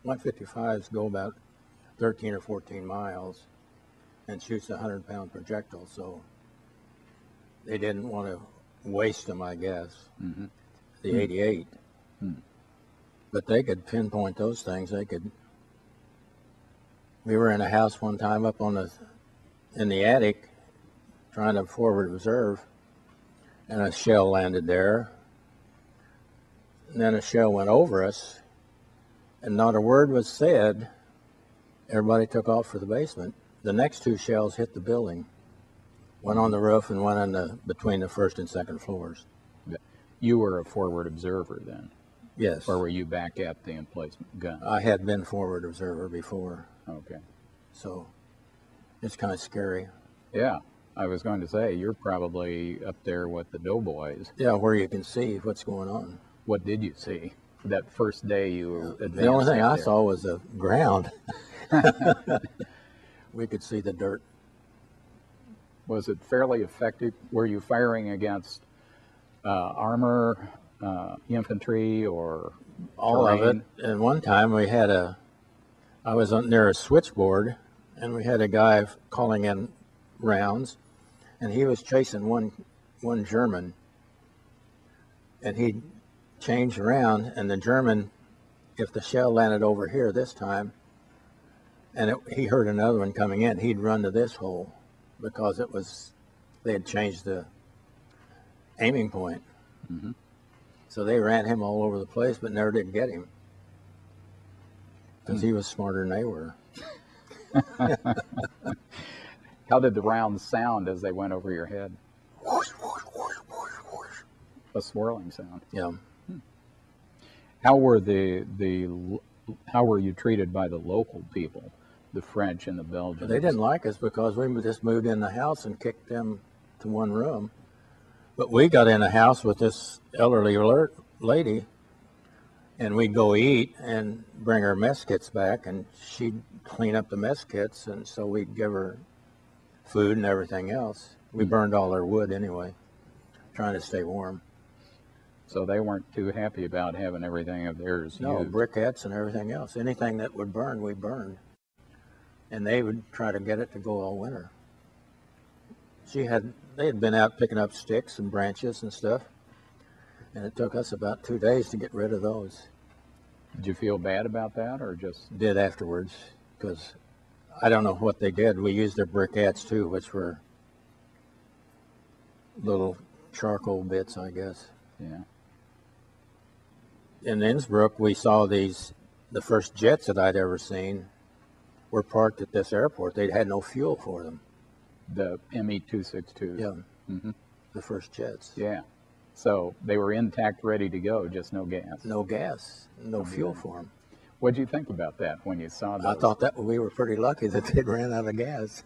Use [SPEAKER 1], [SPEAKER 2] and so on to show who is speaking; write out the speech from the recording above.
[SPEAKER 1] 155s go about 13 or 14 miles and shoots a 100-pound projectile, so they didn't want to waste them, I guess.
[SPEAKER 2] Mm-hmm.
[SPEAKER 1] The 88.
[SPEAKER 2] Hmm.
[SPEAKER 1] But they could pinpoint those things. We were in a house one time up in the attic trying to forward observe, and a shell landed there. And then a shell went over us, and not a word was said. Everybody took off for the basement. The next two shells hit the building, one on the roof and one between the first and second floors.
[SPEAKER 2] You were a forward observer then?
[SPEAKER 1] Yes.
[SPEAKER 2] Or were you back at the emplacement gun?
[SPEAKER 1] I had been forward observer before.
[SPEAKER 2] Okay.
[SPEAKER 1] So it's kind of scary.
[SPEAKER 2] Yeah, I was going to say, you're probably up there with the doughboys.
[SPEAKER 1] Yeah, where you can see what's going on.
[SPEAKER 2] What did you see that first day you advanced?
[SPEAKER 1] The only thing I saw was the ground. We could see the dirt.
[SPEAKER 2] Was it fairly effective? Were you firing against armor, infantry, or
[SPEAKER 1] all
[SPEAKER 2] terrain?
[SPEAKER 1] of it? And one time I was near a switchboard, and we had a guy calling in rounds, and he was chasing one German, and he changed around, and the German, if the shell landed over here this time, and he heard another one coming in, he'd run to this hole because they had changed the aiming point.
[SPEAKER 2] Mm-hmm.
[SPEAKER 1] So they ran him all over the place, but never did get him because he was smarter than they were.
[SPEAKER 2] How did the rounds sound as they went over your head?
[SPEAKER 1] Whoosh, whoosh, whoosh, whoosh, whoosh.
[SPEAKER 2] A swirling sound.
[SPEAKER 1] Yeah.
[SPEAKER 2] How were how were you treated by the local people, the French and the Belgians?
[SPEAKER 1] They didn't like us because we just moved in the house and kicked them to one room. But we got in a house with this elderly alert lady, and we'd go eat and bring her mess kits back, and she'd clean up the mess kits, and so we'd give her food and everything else. We burned all their wood anyway, trying to stay warm.
[SPEAKER 2] So they weren't too happy about having everything of theirs
[SPEAKER 1] No,
[SPEAKER 2] used.
[SPEAKER 1] briquettes and everything else. Anything that would burn, we burned. And they would try to get it to go all winter. They had been out picking up sticks and branches and stuff, and it took us about 2 days to get rid of those.
[SPEAKER 2] Did you feel bad about that, or just?
[SPEAKER 1] Did afterwards, because I don't know what they did. We used their briquettes too, which were little charcoal bits, I guess.
[SPEAKER 2] Yeah.
[SPEAKER 1] In Innsbruck, we saw the first jets that I'd ever seen were parked at this airport. They had no fuel for them.
[SPEAKER 2] The ME-262.
[SPEAKER 1] Yeah,
[SPEAKER 2] Mm-hmm.
[SPEAKER 1] the first jets.
[SPEAKER 2] Yeah. So they were intact, ready to go, just no gas.
[SPEAKER 1] No gas, no fuel for them.
[SPEAKER 2] What did you think about that when you saw those?
[SPEAKER 1] I thought that we were pretty lucky that they ran out of gas.